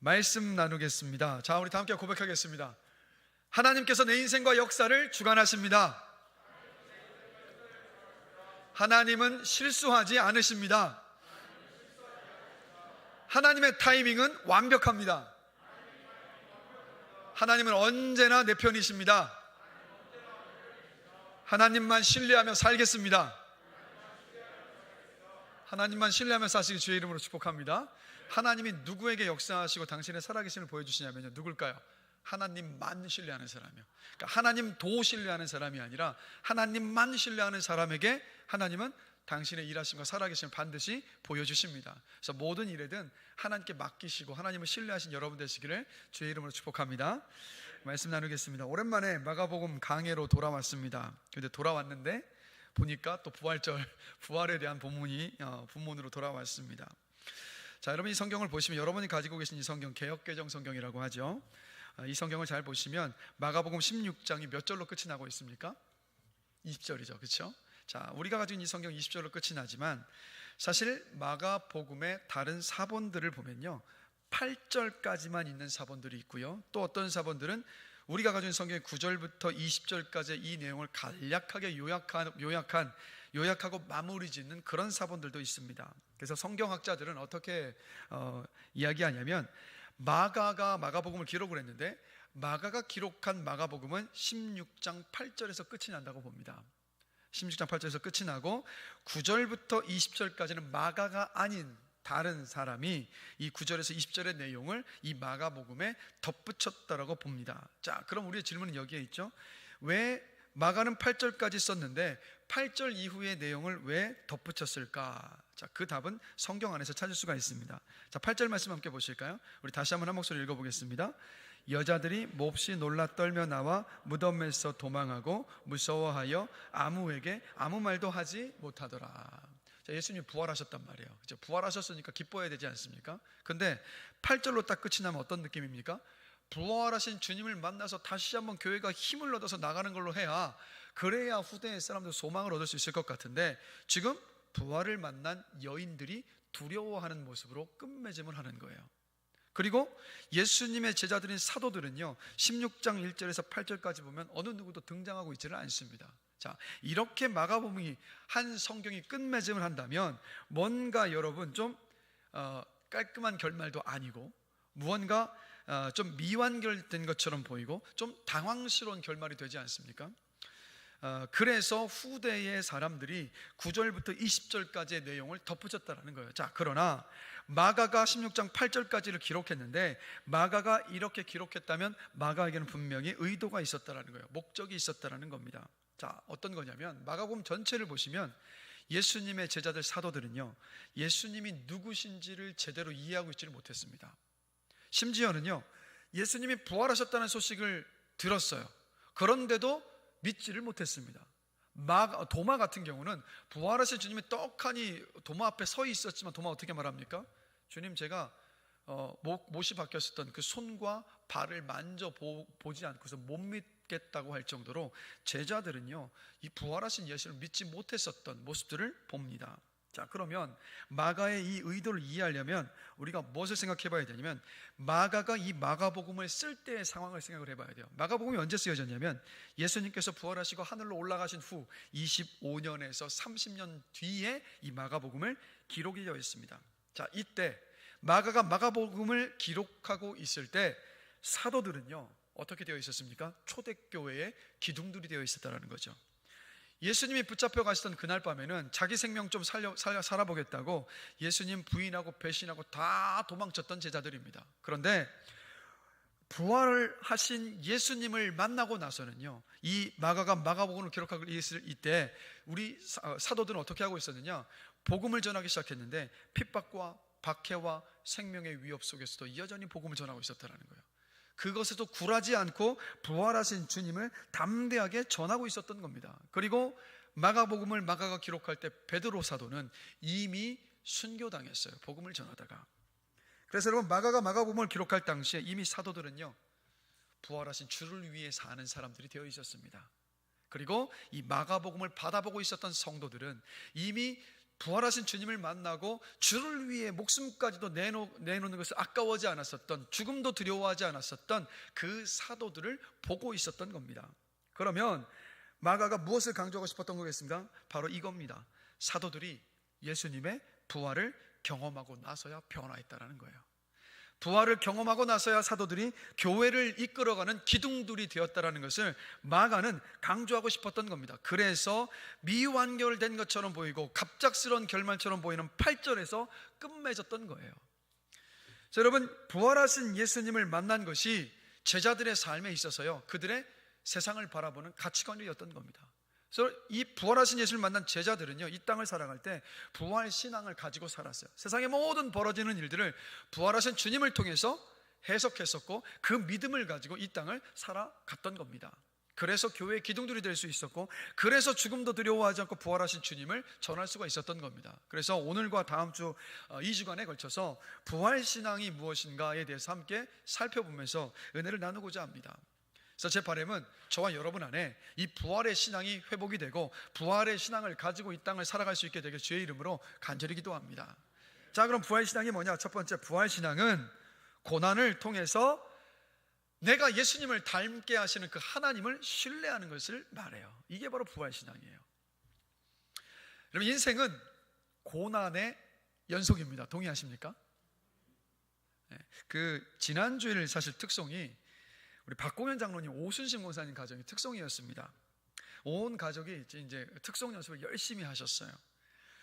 말씀 나누겠습니다. 자, 우리 다 함께 고백하겠습니다. 하나님께서 내 인생과 역사를 주관하십니다. 하나님은 실수하지 않으십니다. 하나님의 타이밍은 완벽합니다. 하나님은 언제나 내 편이십니다. 하나님만 신뢰하며 살겠습니다. 하나님만 신뢰하며 사시기 주의 이름으로 축복합니다. 하나님이 누구에게 역사하시고 당신의 살아계심을 보여주시냐면요, 누굴까요? 하나님만 신뢰하는 사람이요. 그러니까 하나님 도 신뢰하는 사람이 아니라 하나님만 신뢰하는 사람에게 하나님은 당신의 일하심과 살아계심을 반드시 보여주십니다. 그래서 모든 일에든 하나님께 맡기시고 하나님을 신뢰하신 여러분 되시기를 주의 이름으로 축복합니다. 말씀 나누겠습니다. 오랜만에 마가복음 강해로 돌아왔습니다. 근데 돌아왔는데 보니까 또 부활에 대한 본문으로 돌아왔습니다. 자, 여러분 이 성경을 보시면 여러분이 가지고 계신 이 성경 개역개정 성경이라고 하죠. 이 성경을 잘 보시면 마가복음 16장이 몇 절로 끝이 나고 있습니까? 20절이죠. 그렇죠? 자, 우리가 가지고 있는 이 성경 20절로 끝이 나지만 사실 마가복음의 다른 사본들을 보면요 8절까지만 있는 사본들이 있고요, 또 어떤 사본들은 우리가 가지고 있는 성경의 9절부터 20절까지 이 내용을 간략하게 요약하고 마무리 짓는 그런 사본들도 있습니다. 그래서 성경학자들은 어떻게 이야기하냐면 마가가 마가복음을 기록을 했는데 마가가 기록한 마가복음은 16장 8절에서 끝이 난다고 봅니다. 16장 8절에서 끝이 나고 9절부터 20절까지는 마가가 아닌 다른 사람이 이 9절에서 20절의 내용을 이 마가복음에 덧붙였다라고 봅니다. 자, 그럼 우리의 질문은 여기에 있죠. 왜 마가는 8절까지 썼는데 8절 이후의 내용을 왜 덧붙였을까? 자, 그 답은 성경 안에서 찾을 수가 있습니다. 자, 8절 말씀 함께 보실까요? 우리 다시 한번 한 목소리 읽어보겠습니다. 여자들이 몹시 놀라 떨며 나와 무덤에서 도망하고 무서워하여 아무에게 아무 말도 하지 못하더라. 자, 예수님이 부활하셨단 말이에요. 그렇죠? 부활하셨으니까 기뻐해야 되지 않습니까? 근데 8절로 딱 끝이 나면 어떤 느낌입니까? 부활하신 주님을 만나서 다시 한번 교회가 힘을 얻어서 나가는 걸로 해야, 그래야 후대의 사람들 소망을 얻을 수 있을 것 같은데 지금 부활을 만난 여인들이 두려워하는 모습으로 끝맺음을 하는 거예요. 그리고 예수님의 제자들인 사도들은요 16장 1절에서 8절까지 보면 어느 누구도 등장하고 있지를 않습니다. 자, 이렇게 마가복음이 한 성경이 끝맺음을 한다면 뭔가 여러분 좀 깔끔한 결말도 아니고 무언가 좀 미완결된 것처럼 보이고 좀 당황스러운 결말이 되지 않습니까? 그래서 후대의 사람들이 9절부터 20절까지의 내용을 덧붙였다는 거예요. 자, 그러나 마가가 16장 8절까지를 기록했는데 마가가 이렇게 기록했다면 마가에게는 분명히 의도가 있었다는 거예요. 목적이 있었다는 겁니다. 자, 어떤 거냐면 마가복음 전체를 보시면 예수님의 제자들 사도들은요 예수님이 누구신지를 제대로 이해하고 있지를 못했습니다. 심지어는요 예수님이 부활하셨다는 소식을 들었어요. 그런데도 믿지를 못했습니다. 도마 같은 경우는 부활하신 주님이 떡하니 도마 앞에 서 있었지만 도마 어떻게 말합니까? 주님, 제가 못이 박혔었던 그 손과 발을 만져보지 않고서 못 믿겠다고 할 정도로 제자들은요 이 부활하신 예수를 믿지 못했었던 모습들을 봅니다. 자, 그러면 마가의 이 의도를 이해하려면 우리가 무엇을 생각해 봐야 되냐면 마가가 이 마가복음을 쓸 때의 상황을 생각을 해봐야 돼요. 마가복음이 언제 쓰여졌냐면 예수님께서 부활하시고 하늘로 올라가신 후 25년에서 30년 뒤에 이 마가복음을 기록이 되어 있습니다. 자, 이때 마가가 마가복음을 기록하고 있을 때 사도들은요 어떻게 되어 있었습니까? 초대교회의 기둥들이 되어 있었다는 거죠. 예수님이 붙잡혀 가시던 그날 밤에는 자기 생명 좀 살아보겠다고 예수님 부인하고 배신하고 다 도망쳤던 제자들입니다. 그런데 부활하신 예수님을 만나고 나서는요 이 마가가 마가복음을 기록하고 있을 이때 우리 사도들은 어떻게 하고 있었느냐, 복음을 전하기 시작했는데 핍박과 박해와 생명의 위협 속에서도 여전히 복음을 전하고 있었다는 거예요. 그것에도 굴하지 않고 부활하신 주님을 담대하게 전하고 있었던 겁니다. 그리고 마가복음을 마가가 기록할 때 베드로 사도는 이미 순교당했어요, 복음을 전하다가. 그래서 여러분 마가가 마가복음을 기록할 당시에 이미 사도들은요 부활하신 주를 위해 사는 사람들이 되어 있었습니다. 그리고 이 마가복음을 받아보고 있었던 성도들은 이미 부활하신 주님을 만나고 주를 위해 목숨까지도 내놓는 것을 아까워하지 않았었던, 죽음도 두려워하지 않았었던 그 사도들을 보고 있었던 겁니다. 그러면 마가가 무엇을 강조하고 싶었던 거겠습니까? 바로 이겁니다. 사도들이 예수님의 부활을 경험하고 나서야 변화했다라는 거예요. 부활을 경험하고 나서야 사도들이 교회를 이끌어가는 기둥들이 되었다라는 것을 마가는 강조하고 싶었던 겁니다. 그래서 미완결된 것처럼 보이고 갑작스러운 결말처럼 보이는 8절에서 끝맺었던 거예요. 자, 여러분, 부활하신 예수님을 만난 것이 제자들의 삶에 있어서요, 그들의 세상을 바라보는 가치관이었던 겁니다. 그래서 이 부활하신 예수를 만난 제자들은요, 이 땅을 살아갈 때 부활 신앙을 가지고 살았어요. 세상의 모든 벌어지는 일들을 부활하신 주님을 통해서 해석했었고, 그 믿음을 가지고 이 땅을 살아갔던 겁니다. 그래서 교회의 기둥들이 될 수 있었고, 그래서 죽음도 두려워하지 않고 부활하신 주님을 전할 수가 있었던 겁니다. 그래서 오늘과 다음 주 2주간에 걸쳐서 부활 신앙이 무엇인가에 대해서 함께 살펴보면서 은혜를 나누고자 합니다. 그래서 제 바람은 저와 여러분 안에 이 부활의 신앙이 회복이 되고 부활의 신앙을 가지고 이 땅을 살아갈 수 있게 되길 주의 이름으로 간절히 기도합니다. 자, 그럼 부활 신앙이 뭐냐? 첫 번째, 부활 신앙은 고난을 통해서 내가 예수님을 닮게 하시는 그 하나님을 신뢰하는 것을 말해요. 이게 바로 부활 신앙이에요. 여러분, 인생은 고난의 연속입니다. 동의하십니까? 그 지난주일 사실 특송이 우리 박공현 장로님, 오순신 목사님 가정의 특송이었습니다. 온 가족이 이제 특송 연습을 열심히 하셨어요.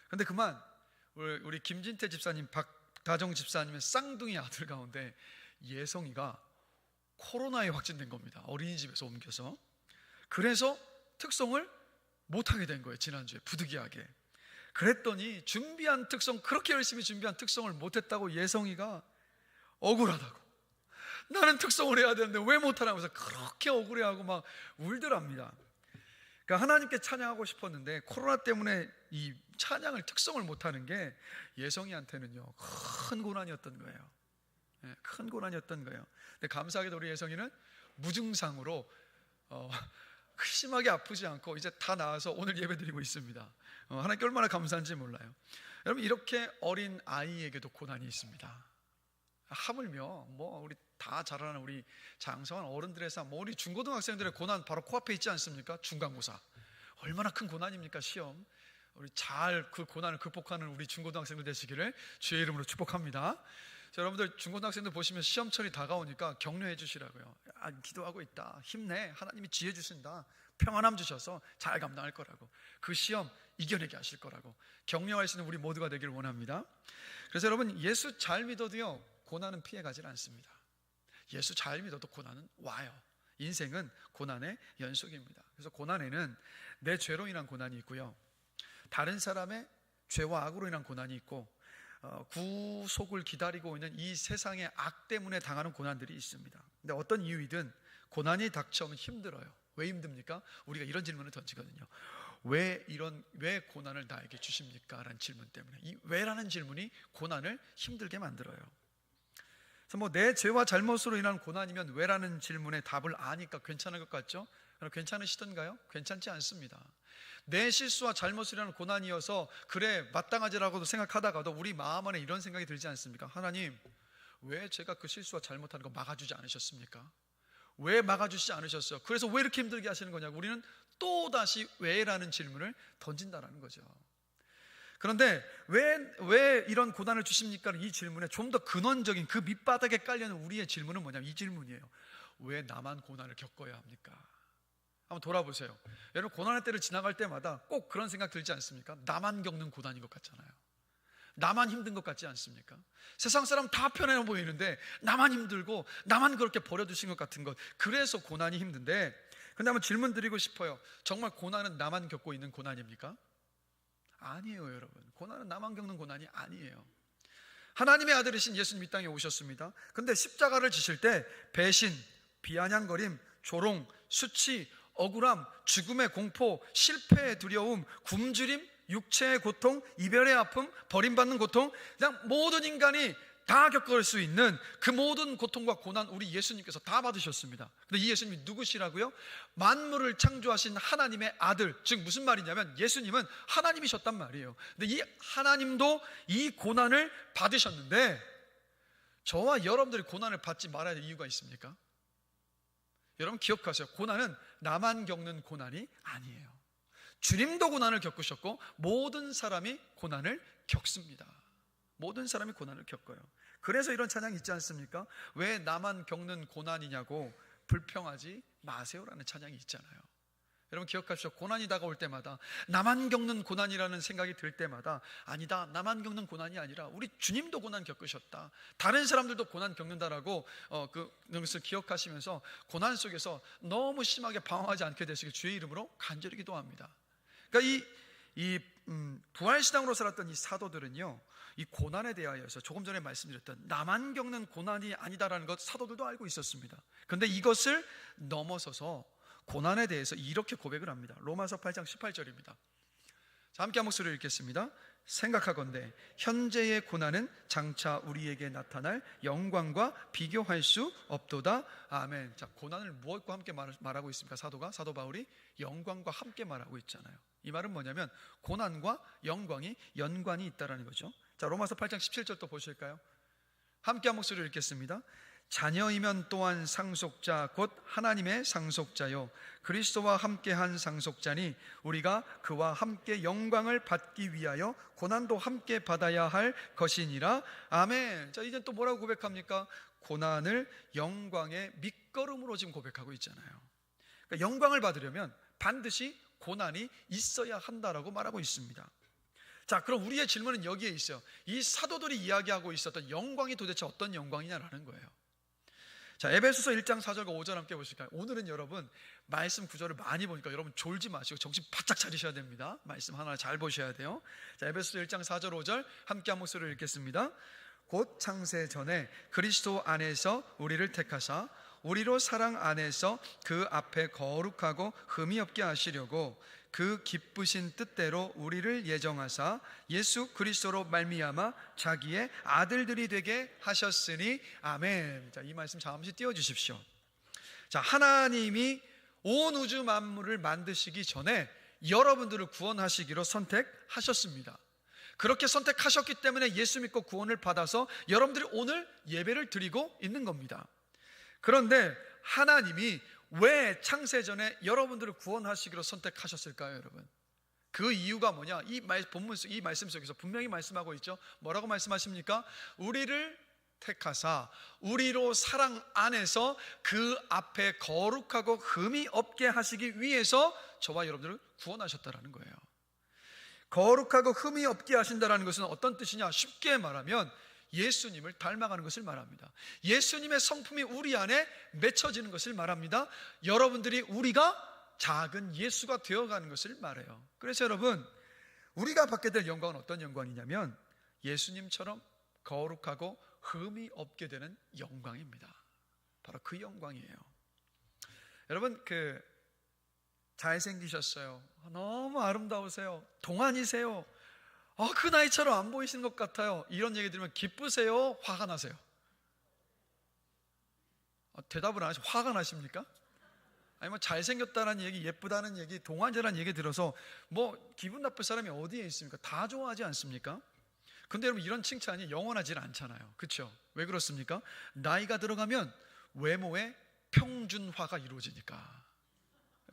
그런데 그만 우리 김진태 집사님, 박다정 집사님의 쌍둥이 아들 가운데 예성이가 코로나에 확진된 겁니다. 어린이집에서 옮겨서. 그래서 특송을 못하게 된 거예요. 지난주에 부득이하게. 그랬더니 준비한 특송, 그렇게 열심히 준비한 특송을 못했다고 예성이가 억울하다고, 나는 특송을 해야 되는데 왜 못하냐고 해서 그렇게 억울해하고 막 울더랍니다. 그러니까 하나님께 찬양하고 싶었는데 코로나 때문에 이 찬양을, 특송을 못하는 게 예성이한테는요 큰 고난이었던 거예요. 큰 고난이었던 거예요. 근데 감사하게도 우리 예성이는 무증상으로 심하게 아프지 않고 이제 다 나아서 오늘 예배드리고 있습니다. 하나님께 얼마나 감사한지 몰라요. 여러분, 이렇게 어린 아이에게도 고난이 있습니다. 하물며 우리 다 잘 아는 우리 장성한 어른들의 삶, 우리 중고등학생들의 고난 바로 코앞에 있지 않습니까? 중간고사. 얼마나 큰 고난입니까? 시험. 우리 잘 그 고난을 극복하는 우리 중고등학생들 되시기를 주의 이름으로 축복합니다. 자, 여러분들 중고등학생들 보시면 시험철이 다가오니까 격려해 주시라고요. 기도하고 있다, 힘내, 하나님이 지혜 주신다, 평안함 주셔서 잘 감당할 거라고, 그 시험 이겨내게 하실 거라고 격려할 수 있는 우리 모두가 되기를 원합니다. 그래서 여러분, 예수 잘 믿어도요 고난은 피해가질 않습니다. 예수 잘 믿어도 고난은 와요. 인생은 고난의 연속입니다. 그래서 고난에는 내 죄로 인한 고난이 있고요, 다른 사람의 죄와 악으로 인한 고난이 있고, 구속을 기다리고 있는 이 세상의 악 때문에 당하는 고난들이 있습니다. 근데 어떤 이유이든 고난이 닥쳐오면 힘들어요. 왜 힘듭니까? 우리가 이런 질문을 던지거든요. 왜 고난을 나에게 주십니까? 라는 질문 때문에. 이 왜라는 질문이 고난을 힘들게 만들어요. 그래서 내 죄와 잘못으로 인한 고난이면 왜라는 질문에 답을 아니까 괜찮을 것 같죠? 괜찮으시던가요? 괜찮지 않습니다. 내 실수와 잘못으로 인한 고난이어서 그래 마땅하지라고도 생각하다가도 우리 마음 안에 이런 생각이 들지 않습니까? 하나님, 왜 제가 그 실수와 잘못하는 거 막아주지 않으셨습니까? 왜 막아주시지 않으셨어요? 그래서 왜 이렇게 힘들게 하시는 거냐고 우리는 또다시 왜라는 질문을 던진다라는 거죠. 그런데 왜 이런 고난을 주십니까? 이 질문에 좀 더 근원적인 그 밑바닥에 깔려있는 우리의 질문은 뭐냐면 이 질문이에요. 왜 나만 고난을 겪어야 합니까? 한번 돌아보세요. 여러분, 고난의 때를 지나갈 때마다 꼭 그런 생각 들지 않습니까? 나만 겪는 고난인 것 같잖아요. 나만 힘든 것 같지 않습니까? 세상 사람 다 편해 보이는데 나만 힘들고 나만 그렇게 버려두신 것 같은 것, 그래서 고난이 힘든데, 근데 한번 질문 드리고 싶어요. 정말 고난은 나만 겪고 있는 고난입니까? 아니에요. 여러분, 고난은 나만 겪는 고난이 아니에요. 하나님의 아들이신 예수님 이 땅에 오셨습니다. 근데 십자가를 지실 때 배신, 비아냥거림, 조롱, 수치, 억울함, 죽음의 공포, 실패의 두려움, 굶주림, 육체의 고통, 이별의 아픔, 버림받는 고통, 그냥 모든 인간이 다 겪을 수 있는 그 모든 고통과 고난 우리 예수님께서 다 받으셨습니다. 근데 이 예수님이 누구시라고요? 만물을 창조하신 하나님의 아들. 즉 무슨 말이냐면 예수님은 하나님이셨단 말이에요. 근데 이 하나님도 이 고난을 받으셨는데 저와 여러분들이 고난을 받지 말아야 할 이유가 있습니까? 여러분 기억하세요. 고난은 나만 겪는 고난이 아니에요. 주님도 고난을 겪으셨고 모든 사람이 고난을 겪습니다. 모든 사람이 고난을 겪어요. 그래서 이런 찬양이 있지 않습니까? 왜 나만 겪는 고난이냐고 불평하지 마세요라는 찬양이 있잖아요. 여러분 기억하십시오. 고난이 다가올 때마다, 나만 겪는 고난이라는 생각이 들 때마다, 아니다, 나만 겪는 고난이 아니라 우리 주님도 고난 겪으셨다, 다른 사람들도 고난 겪는다라고 그것을 기억하시면서 고난 속에서 너무 심하게 방황하지 않게 되시길 주의 이름으로 간절히 기도합니다. 그러니까 이 부활신앙으로 살았던 이 사도들은요, 이 고난에 대하여서 조금 전에 말씀드렸던 나만 겪는 고난이 아니다라는 것 사도들도 알고 있었습니다. 그런데 이것을 넘어서서 고난에 대해서 이렇게 고백을 합니다. 로마서 8장 18절입니다. 자, 함께 한 목소리를 읽겠습니다. 생각하건대 현재의 고난은 장차 우리에게 나타날 영광과 비교할 수 없도다. 아멘. 자, 고난을 무엇과 함께 말하고 있습니까? 사도 바울이 영광과 함께 말하고 있잖아요. 이 말은 뭐냐면 고난과 영광이 연관이 있다라는 거죠. 자, 로마서 8장 17절 또 보실까요? 함께 한 목소리를 읽겠습니다. 자녀이면 또한 상속자 곧 하나님의 상속자요 그리스도와 함께한 상속자니 우리가 그와 함께 영광을 받기 위하여 고난도 함께 받아야 할 것이니라. 아멘. 자, 이제 또 뭐라고 고백합니까? 고난을 영광의 밑거름으로 지금 고백하고 있잖아요. 그러니까 영광을 받으려면 반드시 고난이 있어야 한다라고 말하고 있습니다. 자, 그럼 우리의 질문은 여기에 있어요. 이 사도들이 이야기하고 있었던 영광이 도대체 어떤 영광이냐라는 거예요. 자, 에베소서 1장 4절과 5절 함께 보실까요? 오늘은 여러분 말씀 구절을 많이 보니까 여러분 졸지 마시고 정신 바짝 차리셔야 됩니다. 말씀 하나 잘 보셔야 돼요. 자, 에베소서 1장 4절 5절 함께 한 목소리를 읽겠습니다. 곧 창세 전에 그리스도 안에서 우리를 택하사 우리로 사랑 안에서 그 앞에 거룩하고 흠이 없게 하시려고 그 기쁘신 뜻대로 우리를 예정하사 예수 그리스도로 말미암아 자기의 아들들이 되게 하셨으니. 아멘. 자, 이 말씀 잠시 띄워주십시오. 자, 하나님이 온 우주 만물을 만드시기 전에 여러분들을 구원하시기로 선택하셨습니다. 그렇게 선택하셨기 때문에 예수 믿고 구원을 받아서 여러분들이 오늘 예배를 드리고 있는 겁니다. 그런데 하나님이 왜 창세전에 여러분들을 구원하시기로 선택하셨을까요, 여러분? 그 이유가 뭐냐? 이 말씀 속에서 분명히 말씀하고 있죠. 뭐라고 말씀하십니까? 우리를 택하사 우리로 사랑 안에서 그 앞에 거룩하고 흠이 없게 하시기 위해서 저와 여러분들을 구원하셨다라는 거예요. 거룩하고 흠이 없게 하신다는 것은 어떤 뜻이냐? 쉽게 말하면 예수님을 닮아가는 것을 말합니다. 예수님의 성품이 우리 안에 맺혀지는 것을 말합니다. 여러분들이 우리가 작은 예수가 되어가는 것을 말해요. 그래서 여러분, 우리가 받게 될 영광은 어떤 영광이냐면 예수님처럼 거룩하고 흠이 없게 되는 영광입니다. 바로 그 영광이에요. 여러분, 잘생기셨어요, 너무 아름다우세요, 동안이세요, 그 나이처럼 안 보이시는 것 같아요, 이런 얘기 들으면 기쁘세요? 화가 나세요? 대답을 안 하시고 화가 나십니까? 아니면 잘생겼다는 얘기, 예쁘다는 얘기, 동안이라는 얘기 들어서 뭐 기분 나쁠 사람이 어디에 있습니까? 다 좋아하지 않습니까? 근데 여러분, 이런 칭찬이 영원하지는 않잖아요. 그렇죠? 왜 그렇습니까? 나이가 들어가면 외모의 평준화가 이루어지니까.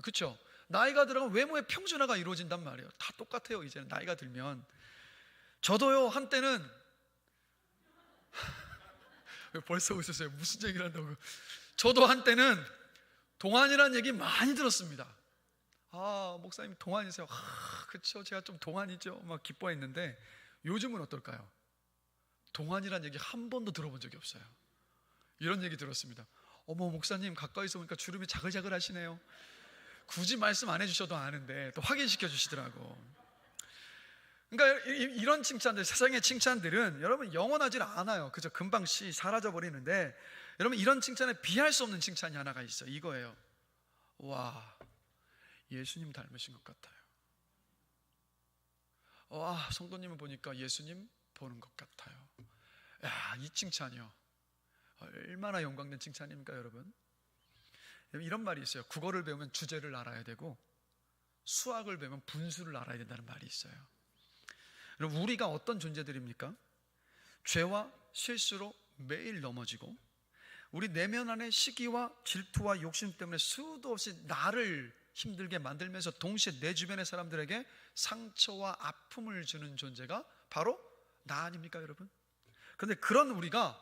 그렇죠? 나이가 들어가면 외모의 평준화가 이루어진단 말이에요. 다 똑같아요. 이제는 나이가 들면. 저도요, 한때는 벌써 웃으세요. 무슨 얘기를 한다고. 저도 한때는 동안이라는 얘기 많이 들었습니다. 목사님 동안이세요? 그렇죠, 제가 좀 동안이죠, 막 기뻐했는데 요즘은 어떨까요? 동안이라는 얘기 한 번도 들어본 적이 없어요. 이런 얘기 들었습니다. 어머, 목사님 가까이서 보니까 주름이 자글자글 하시네요. 굳이 말씀 안 해주셔도 아는데 또 확인시켜 주시더라고. 그러니까 이런 칭찬들, 세상의 칭찬들은 여러분 영원하지 않아요. 그죠? 금방 사라져 버리는데, 여러분 이런 칭찬에 비할 수 없는 칭찬이 하나가 있어요. 이거예요. 와, 예수님 닮으신 것 같아요. 와, 성도님을 보니까 예수님 보는 것 같아요. 야, 이 칭찬이요, 얼마나 영광된 칭찬입니까 여러분? 이런 말이 있어요. 국어를 배우면 주제를 알아야 되고 수학을 배우면 분수를 알아야 된다는 말이 있어요. 여러분, 우리가 어떤 존재들입니까? 죄와 실수로 매일 넘어지고 우리 내면 안에 시기와 질투와 욕심 때문에 수도 없이 나를 힘들게 만들면서 동시에 내 주변의 사람들에게 상처와 아픔을 주는 존재가 바로 나 아닙니까 여러분? 그런데 그런 우리가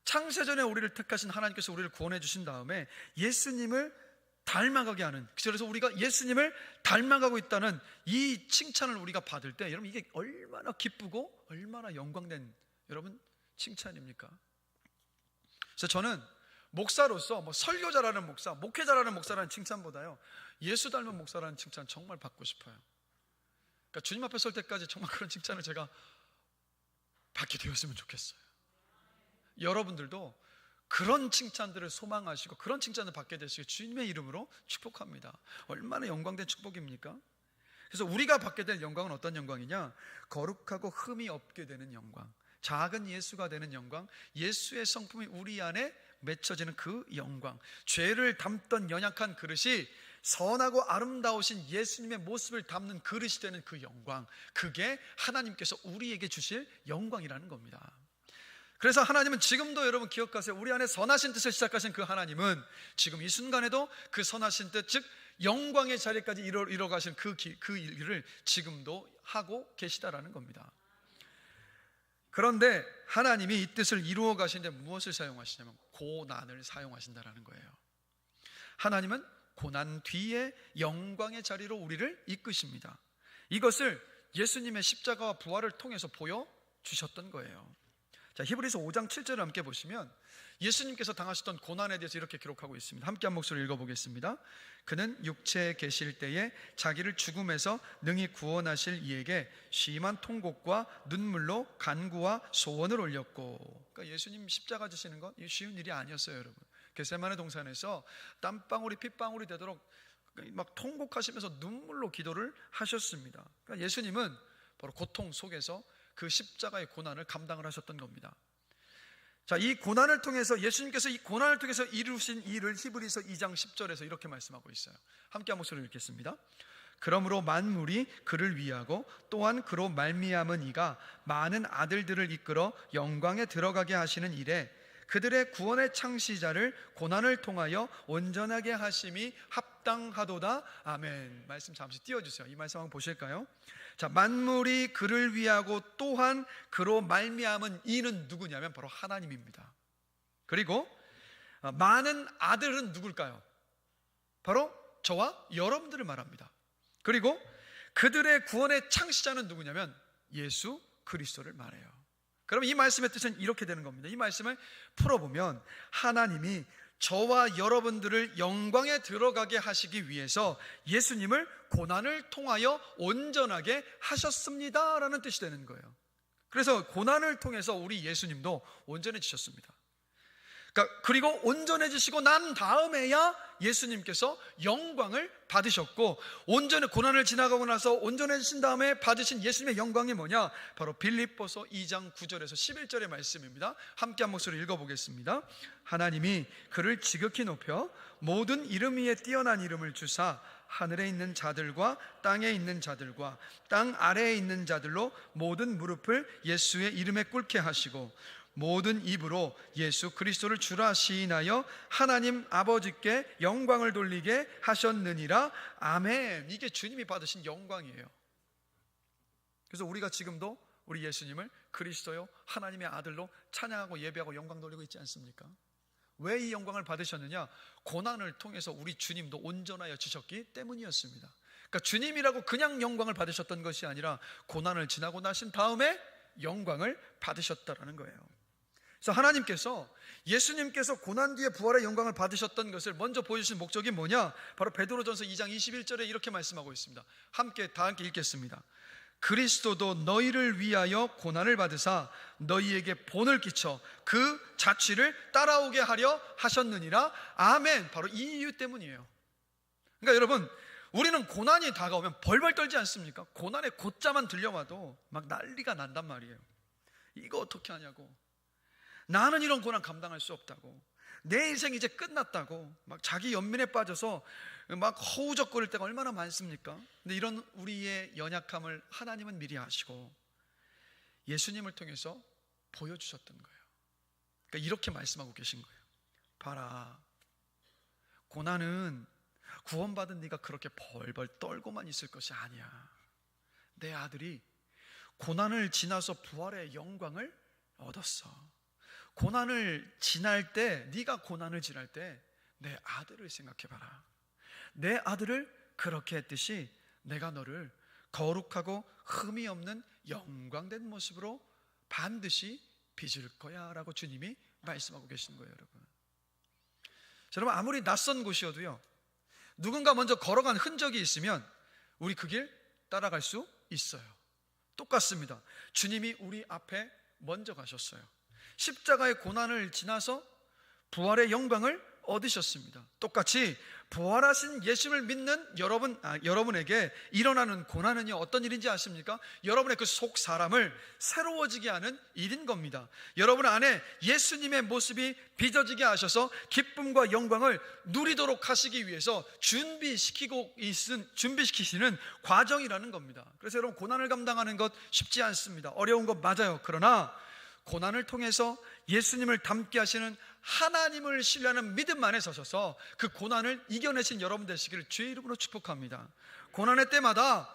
창세전에 우리를 택하신 하나님께서 우리를 구원해 주신 다음에 예수님을 닮아가게 하는, 그래서 우리가 예수님을 닮아가고 있다는 이 칭찬을 우리가 받을 때 여러분, 이게 얼마나 기쁘고 얼마나 영광된 여러분 칭찬입니까? 그래서 저는 목사로서 설교자라는 목사, 목회자라는 목사라는 칭찬보다요, 예수 닮은 목사라는 칭찬 정말 받고 싶어요. 그러니까 주님 앞에 설 때까지 정말 그런 칭찬을 제가 받게 되었으면 좋겠어요. 여러분들도 그런 칭찬들을 소망하시고 그런 칭찬을 받게 되시길 주님의 이름으로 축복합니다. 얼마나 영광된 축복입니까? 그래서 우리가 받게 될 영광은 어떤 영광이냐? 거룩하고 흠이 없게 되는 영광, 작은 예수가 되는 영광, 예수의 성품이 우리 안에 맺혀지는 그 영광, 죄를 담던 연약한 그릇이 선하고 아름다우신 예수님의 모습을 담는 그릇이 되는 그 영광, 그게 하나님께서 우리에게 주실 영광이라는 겁니다. 그래서 하나님은 지금도, 여러분 기억하세요, 우리 안에 선하신 뜻을 시작하신 그 하나님은 지금 이 순간에도 그 선하신 뜻, 즉 영광의 자리까지 이뤄가신 그 일을 지금도 하고 계시다라는 겁니다. 그런데 하나님이 이 뜻을 이루어 가시는데 무엇을 사용하시냐면 고난을 사용하신다라는 거예요. 하나님은 고난 뒤에 영광의 자리로 우리를 이끄십니다. 이것을 예수님의 십자가와 부활을 통해서 보여주셨던 거예요. 자, 히브리서 5장 7절을 함께 보시면 예수님께서 당하셨던 고난에 대해서 이렇게 기록하고 있습니다. 함께 한 목소리로 읽어보겠습니다. 그는 육체에 계실 때에 자기를 죽음에서 능히 구원하실 이에게 심한 통곡과 눈물로 간구와 소원을 올렸고, 그러니까 예수님 십자가 지시는 건 쉬운 일이 아니었어요 여러분. 겟세마네 동산에서 땀방울이 핏방울이 되도록 막 통곡하시면서 눈물로 기도를 하셨습니다. 그러니까 예수님은 바로 고통 속에서 그 십자가의 고난을 감당을 하셨던 겁니다. 자, 이 고난을 통해서, 예수님께서 이 고난을 통해서 이루신 일을 히브리서 2장 10절에서 이렇게 말씀하고 있어요. 함께 한 목소리로 읽겠습니다. 그러므로 만물이 그를 위하고 또한 그로 말미암은 이가 많은 아들들을 이끌어 영광에 들어가게 하시는 일에 그들의 구원의 창시자를 고난을 통하여 온전하게 하심이 합당하도다. 아멘. 말씀 잠시 띄워주세요. 이 말씀 한번 보실까요? 자, 만물이 그를 위하고 또한 그로 말미암은 이는 누구냐면 바로 하나님입니다. 그리고 많은 아들은 누굴까요? 바로 저와 여러분들을 말합니다. 그리고 그들의 구원의 창시자는 누구냐면 예수 그리스도를 말해요. 그럼 이 말씀의 뜻은 이렇게 되는 겁니다. 이 말씀을 풀어보면 하나님이 저와 여러분들을 영광에 들어가게 하시기 위해서 예수님을 고난을 통하여 온전하게 하셨습니다 라는 뜻이 되는 거예요. 그래서 고난을 통해서 우리 예수님도 온전해지셨습니다. 그리고 온전해지시고 난 다음에야 예수님께서 영광을 받으셨고, 고난을 지나가고 나서 온전해지신 다음에 받으신 예수님의 영광이 뭐냐? 바로 빌립보서 2장 9절에서 11절의 말씀입니다. 함께 한 목소리 읽어보겠습니다. 하나님이 그를 지극히 높여 모든 이름 위에 뛰어난 이름을 주사 하늘에 있는 자들과 땅에 있는 자들과 땅 아래에 있는 자들로 모든 무릎을 예수의 이름에 꿇게 하시고 모든 입으로 예수 그리스도를 주라 시인하여 하나님 아버지께 영광을 돌리게 하셨느니라. 아멘. 이게 주님이 받으신 영광이에요. 그래서 우리가 지금도 우리 예수님을 그리스도요 하나님의 아들로 찬양하고 예배하고 영광 돌리고 있지 않습니까? 왜 이 영광을 받으셨느냐? 고난을 통해서 우리 주님도 온전하여 지셨기 때문이었습니다. 그러니까 주님이라고 그냥 영광을 받으셨던 것이 아니라 고난을 지나고 나신 다음에 영광을 받으셨다라는 거예요. 그래서 하나님께서 예수님께서 고난 뒤에 부활의 영광을 받으셨던 것을 먼저 보여주신 목적이 뭐냐? 바로 베드로전서 2장 21절에 이렇게 말씀하고 있습니다. 다 함께 읽겠습니다. 그리스도도 너희를 위하여 고난을 받으사 너희에게 본을 끼쳐 그 자취를 따라오게 하려 하셨느니라. 아멘. 바로 이 이유 때문이에요. 그러니까 여러분, 우리는 고난이 다가오면 벌벌 떨지 않습니까? 고난의 곧자만 들려와도 막 난리가 난단 말이에요. 이거 어떻게 하냐고, 나는 이런 고난 감당할 수 없다고, 내 인생 이제 끝났다고 막 자기 연민에 빠져서 막 허우적거릴 때가 얼마나 많습니까? 근데 이런 우리의 연약함을 하나님은 미리 아시고 예수님을 통해서 보여주셨던 거예요. 그러니까 이렇게 말씀하고 계신 거예요. 봐라, 고난은 구원받은 네가 그렇게 벌벌 떨고만 있을 것이 아니야. 내 아들이 고난을 지나서 부활의 영광을 얻었어. 고난을 지날 때, 네가 고난을 지날 때 내 아들을 생각해봐라. 내 아들을 그렇게 했듯이 내가 너를 거룩하고 흠이 없는 영광된 모습으로 반드시 빚을 거야 라고 주님이 말씀하고 계시는 거예요. 여러분, 아무리 낯선 곳이어도요, 누군가 먼저 걸어간 흔적이 있으면 우리 그 길 따라갈 수 있어요. 똑같습니다. 주님이 우리 앞에 먼저 가셨어요. 십자가의 고난을 지나서 부활의 영광을 얻으셨습니다. 똑같이 부활하신 예수를 믿는 여러분에게 일어나는 고난은요, 어떤 일인지 아십니까? 여러분의 그 속 사람을 새로워지게 하는 일인 겁니다. 여러분 안에 예수님의 모습이 빚어지게 하셔서 기쁨과 영광을 누리도록 하시기 위해서 준비시키시는 과정이라는 겁니다. 그래서 여러분, 고난을 감당하는 것 쉽지 않습니다. 어려운 것 맞아요. 그러나 고난을 통해서 예수님을 닮게 하시는 하나님을 신뢰하는 믿음 안에 서셔서 그 고난을 이겨내신 여러분 되시기를 주의 이름으로 축복합니다. 고난의 때마다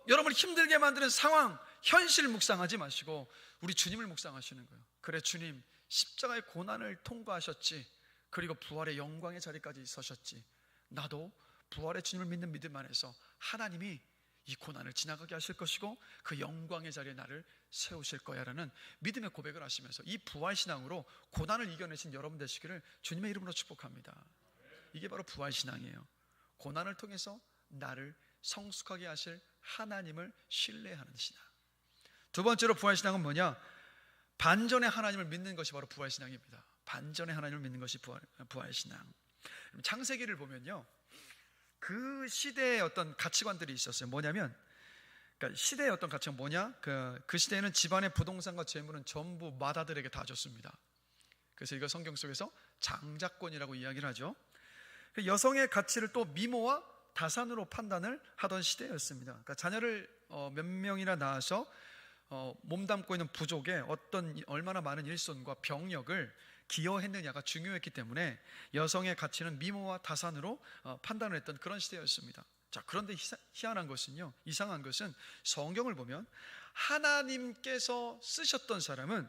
여러분을 힘들게 만드는 상황, 현실 묵상하지 마시고 우리 주님을 묵상하시는 거예요. 그래, 주님 십자가의 고난을 통과하셨지, 그리고 부활의 영광의 자리까지 서셨지, 나도 부활의 주님을 믿는 믿음 안에서 하나님이 이 고난을 지나가게 하실 것이고 그 영광의 자리에 나를 세우실 거야 라는 믿음의 고백을 하시면서 이 부활신앙으로 고난을 이겨내신 여러분 되시기를 주님의 이름으로 축복합니다. 이게 바로 부활신앙이에요. 고난을 통해서 나를 성숙하게 하실 하나님을 신뢰하는 신앙. 두 번째로 부활신앙은 뭐냐? 반전의 하나님을 믿는 것이 바로 부활신앙입니다. 반전의 하나님을 믿는 것이 부활신앙. 창세기를 보면요, 그 시대의 어떤 가치관들이 있었어요. 뭐냐면, 그러니까 시대의 어떤 가치가 뭐냐? 그 시대에는 집안의 부동산과 재물은 전부 맏아들에게 다 줬습니다. 그래서 이거 성경 속에서 장자권이라고 이야기를 하죠. 여성의 가치를 또 미모와 다산으로 판단을 하던 시대였습니다. 그러니까 자녀를 몇 명이나 낳아서 몸담고 있는 부족의 얼마나 많은 일손과 병력을 기여했느냐가 중요했기 때문에 여성의 가치는 미모와 다산으로 판단을 했던 그런 시대였습니다. 자, 그런데 희한한 것은요, 이상한 것은 성경을 보면 하나님께서 쓰셨던 사람은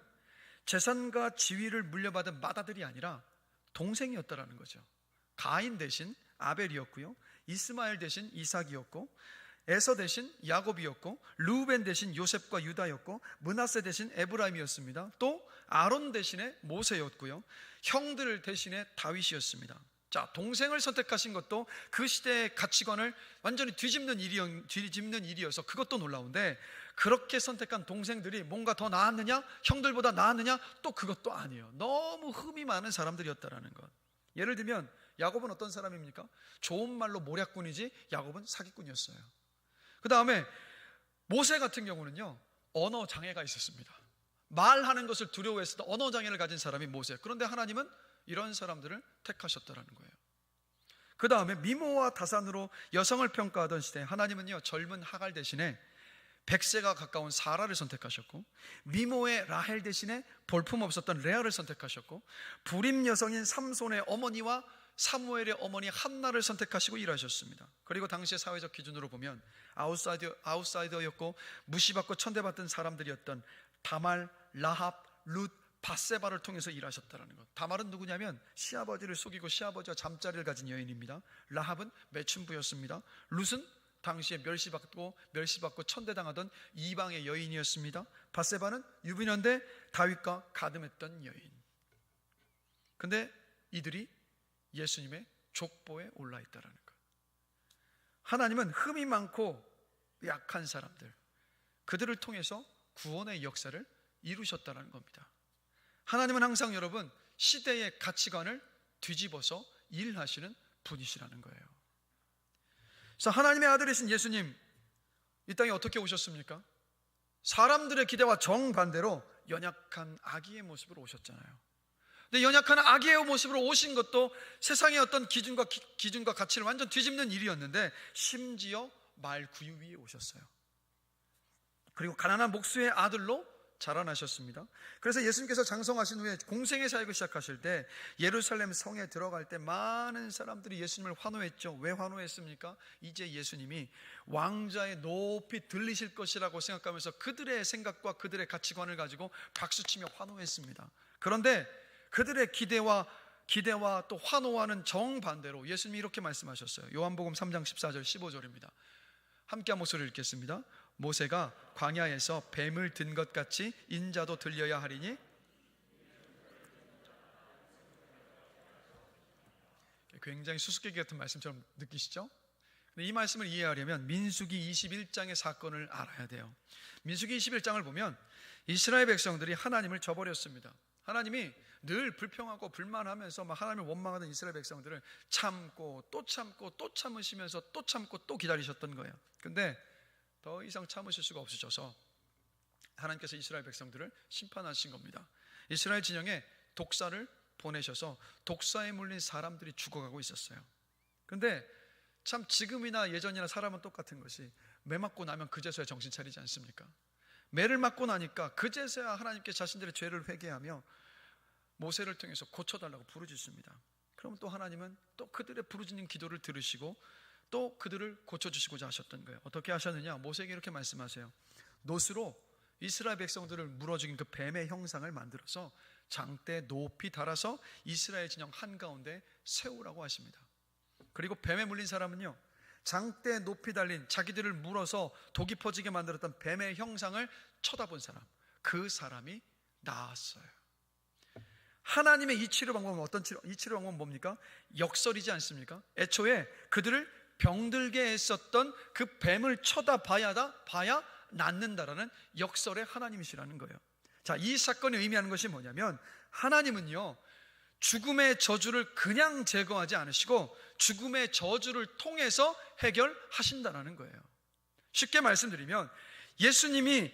재산과 지위를 물려받은 맏아들이 아니라 동생이었다라는 거죠. 가인 대신 아벨이었고요, 이스마엘 대신 이삭이었고, 에서 대신 야곱이었고, 르우벤 대신 요셉과 유다였고, 므낫세 대신 에브라임이었습니다. 또 아론 대신에 모세였고요, 형들 대신에 다윗이었습니다. 자, 동생을 선택하신 것도 그 시대의 가치관을 완전히 뒤집는 일이어서 그것도 놀라운데, 그렇게 선택한 동생들이 뭔가 더 나았느냐, 형들보다 나았느냐, 또 그것도 아니에요. 너무 흠이 많은 사람들이었다라는 것. 예를 들면 야곱은 어떤 사람입니까? 좋은 말로 모략꾼이지 야곱은 사기꾼이었어요. 그 다음에 모세 같은 경우는요, 언어 장애가 있었습니다. 말하는 것을 두려워했었던 언어 장애를 가진 사람이 모세. 그런데 하나님은 이런 사람들을 택하셨다라는 거예요. 그 다음에 미모와 다산으로 여성을 평가하던 시대, 하나님은요, 젊은 하갈 대신에 100세가 가까운 사라를 선택하셨고, 미모의 라헬 대신에 볼품없었던 레아를 선택하셨고, 불임 여성인 삼손의 어머니와 사무엘의 어머니 한나를 선택하시고 일하셨습니다. 그리고 당시의 사회적 기준으로 보면 아웃사이더였고 무시받고 천대받던 사람들이었던 다말, 라합, 룻, 밧세바를 통해서 일하셨다는 것. 다말은 누구냐면 시아버지를 속이고 시아버지와 잠자리를 가진 여인입니다. 라합은 매춘부였습니다. 룻은 당시에 멸시받고 천대당하던 이방의 여인이었습니다. 밧세바는 유비년대 다윗과 가늠했던 여인. 근데 이들이 예수님의 족보에 올라 있다는 것. 하나님은 흠이 많고 약한 사람들, 그들을 통해서 구원의 역사를 이루셨다는 겁니다. 하나님은 항상 여러분 시대의 가치관을 뒤집어서 일하시는 분이시라는 거예요. 그래서 하나님의 아들이신 예수님, 이 땅에 어떻게 오셨습니까? 사람들의 기대와 정반대로 연약한 아기의 모습으로 오셨잖아요. 근데 연약한 아기의 모습으로 오신 것도 세상의 어떤 기준과 가치를 완전 뒤집는 일이었는데 심지어 말 구유 위에 오셨어요. 그리고 가난한 목수의 아들로 자라나셨습니다. 그래서 예수님께서 장성하신 후에 공생의 사역을 시작하실 때 예루살렘 성에 들어갈 때 많은 사람들이 예수님을 환호했죠. 왜 환호했습니까? 이제 예수님이 왕좌에 높이 들리실 것이라고 생각하면서 그들의 생각과 그들의 가치관을 가지고 박수치며 환호했습니다. 그런데 그들의 기대와 또 환호와는 정반대로 예수님이 이렇게 말씀하셨어요. 요한복음 3장 14절 15절입니다. 함께 한 목소리를 읽겠습니다. 모세가 광야에서 뱀을 든 것 같이 인자도 들려야 하리니. 굉장히 수수께끼 같은 말씀처럼 느끼시죠? 근데 이 말씀을 이해하려면 민수기 21장의 사건을 알아야 돼요. 민수기 21장을 보면 이스라엘 백성들이 하나님을 저버렸습니다. 하나님이 늘 불평하고 불만하면서 막 하나님을 원망하던 이스라엘 백성들을 참고 또 참고 또 참으시면서 또 참고 또 기다리셨던 거예요. 근데 더 이상 참으실 수가 없으셔서 하나님께서 이스라엘 백성들을 심판하신 겁니다. 이스라엘 진영에 독사를 보내셔서 독사에 물린 사람들이 죽어가고 있었어요. 근데 참 지금이나 예전이나 사람은 똑같은 것이 매 맞고 나면 그제서야 정신 차리지 않습니까? 매를 맞고 나니까 그제서야 하나님께 자신들의 죄를 회개하며 모세를 통해서 고쳐달라고 부르짖습니다. 그럼 또 하나님은 또 그들의 부르짖는 기도를 들으시고 또 그들을 고쳐주시고자 하셨던 거예요. 어떻게 하셨느냐? 모세에게 이렇게 말씀하세요. 놋으로 이스라엘 백성들을 물어 죽인 그 뱀의 형상을 만들어서 장대 높이 달아서 이스라엘 진영 한가운데 세우라고 하십니다. 그리고 뱀에 물린 사람은요, 장대 높이 달린 자기들을 물어서 독이 퍼지게 만들었던 뱀의 형상을 쳐다본 사람, 그 사람이 나았어요. 하나님의 이 치료 방법은 이 치료 방법은 뭡니까? 역설이지 않습니까? 애초에 그들을 병들게 했었던 그 뱀을 쳐다봐야 낫는다라는 역설의 하나님이시라는 거예요. 자, 이 사건이 의미하는 것이 뭐냐면 하나님은요, 죽음의 저주를 그냥 제거하지 않으시고 죽음의 저주를 통해서 해결하신다는 거예요. 쉽게 말씀드리면 예수님이